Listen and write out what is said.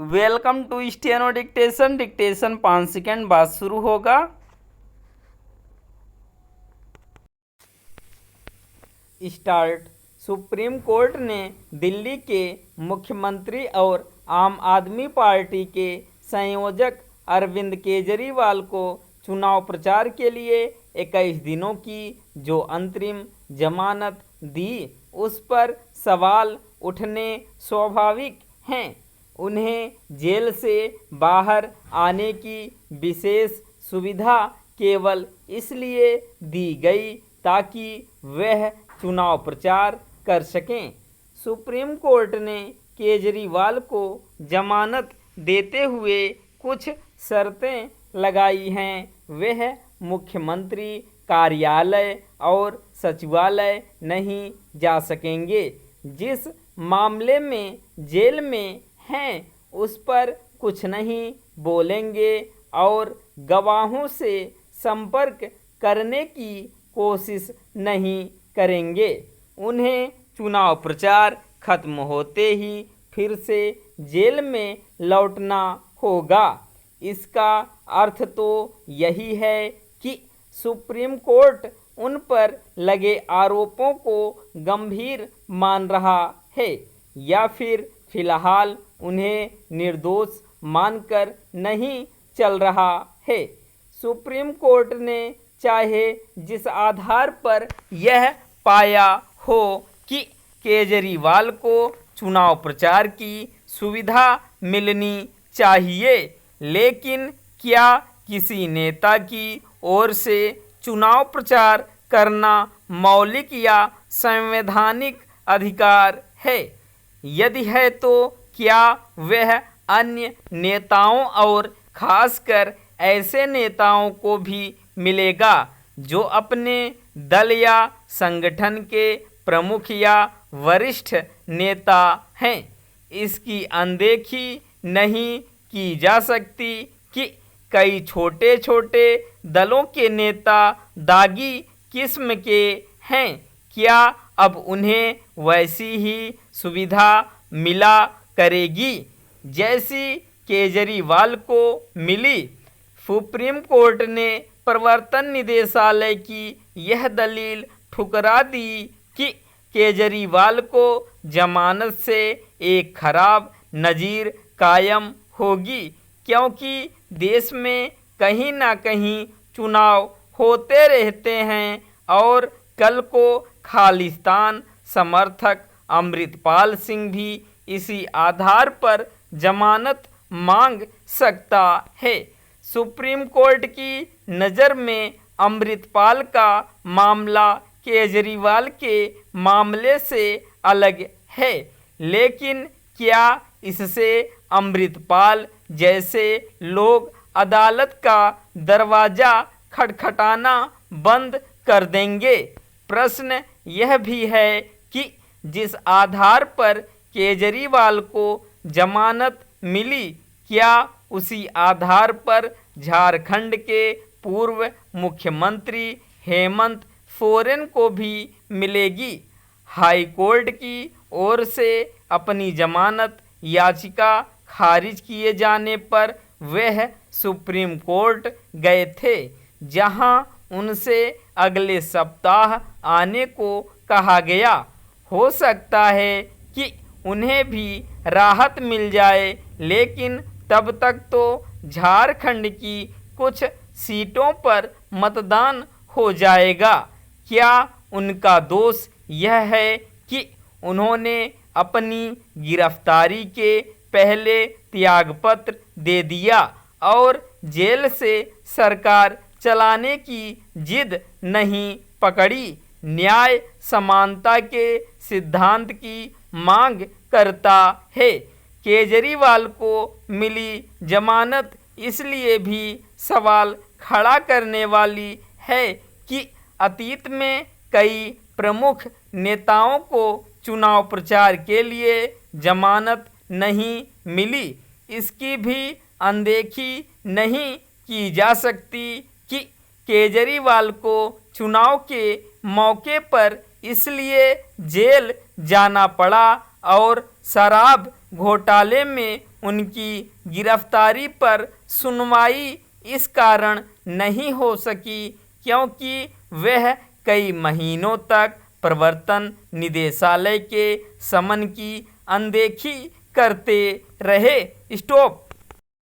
Welcome to steno dictation. Dictation 5 second बाद शुरू होगा। स्टार्ट। सुप्रीम कोर्ट ने दिल्ली के मुख्यमंत्री और आम आदमी पार्टी के संयोजक अरविंद केजरीवाल को चुनाव प्रचार के लिए 21 दिनों की जो अंतरिम जमानत दी, उस पर सवाल उठने स्वाभाविक हैं। उन्हें जेल से बाहर आने की विशेष सुविधा केवल इसलिए दी गई ताकि वह चुनाव प्रचार कर सकें। सुप्रीम कोर्ट ने केजरीवाल को जमानत देते हुए कुछ शर्तें लगाई हैं। वह मुख्यमंत्री कार्यालय और सचिवालय नहीं जा सकेंगे। जिस मामले में जेल में हैं उस पर कुछ नहीं बोलेंगे और गवाहों से संपर्क करने की कोशिश नहीं करेंगे। उन्हें चुनाव प्रचार खत्म होते ही फिर से जेल में लौटना होगा। इसका अर्थ तो यही है कि सुप्रीम कोर्ट उन पर लगे आरोपों को गंभीर मान रहा है या फिर फिलहाल उन्हें निर्दोष मानकर नहीं चल रहा है। सुप्रीम कोर्ट ने चाहे जिस आधार पर यह पाया हो कि केजरीवाल को चुनाव प्रचार की सुविधा मिलनी चाहिए, लेकिन क्या किसी नेता की ओर से चुनाव प्रचार करना मौलिक या संवैधानिक अधिकार है? यदि है तो क्या वह अन्य नेताओं और खासकर ऐसे नेताओं को भी मिलेगा जो अपने दल या संगठन के प्रमुख या वरिष्ठ नेता हैं? इसकी अनदेखी नहीं की जा सकती कि कई छोटे छोटे दलों के नेता दागी किस्म के हैं। क्या अब उन्हें वैसी ही सुविधा मिला करेगी जैसी केजरीवाल को मिली? सुप्रीम कोर्ट ने प्रवर्तन निदेशालय की यह दलील ठुकरा दी कि केजरीवाल को जमानत से एक खराब नज़ीर कायम होगी, क्योंकि देश में कहीं ना कहीं चुनाव होते रहते हैं और कल को खालिस्तान समर्थक अमृतपाल सिंह भी इसी आधार पर जमानत मांग सकता है। सुप्रीम कोर्ट की नज़र में अमृतपाल का मामला केजरीवाल के मामले से अलग है, लेकिन क्या इससे अमृतपाल जैसे लोग अदालत का दरवाज़ा खटखटाना बंद कर देंगे? प्रश्न यह भी है कि जिस आधार पर केजरीवाल को जमानत मिली, क्या उसी आधार पर झारखंड के पूर्व मुख्यमंत्री हेमंत सोरेन को भी मिलेगी? हाई कोर्ट की ओर से अपनी जमानत याचिका खारिज किए जाने पर वह सुप्रीम कोर्ट गए थे, जहां उनसे अगले सप्ताह आने को कहा गया। हो सकता है कि उन्हें भी राहत मिल जाए, लेकिन तब तक तो झारखंड की कुछ सीटों पर मतदान हो जाएगा। क्या उनका दोष यह है कि उन्होंने अपनी गिरफ्तारी के पहले त्यागपत्र दे दिया और जेल से सरकार चलाने की जिद नहीं पकड़ी? न्याय समानता के सिद्धांत की मांग करता है। केजरीवाल को मिली जमानत इसलिए भी सवाल खड़ा करने वाली है कि अतीत में कई प्रमुख नेताओं को चुनाव प्रचार के लिए जमानत नहीं मिली। इसकी भी अनदेखी नहीं की जा सकती कि केजरीवाल को चुनाव के मौके पर इसलिए जेल जाना पड़ा और शराब घोटाले में उनकी गिरफ्तारी पर सुनवाई इस कारण नहीं हो सकी क्योंकि वह कई महीनों तक प्रवर्तन निदेशालय के समन की अनदेखी करते रहे। स्टॉप।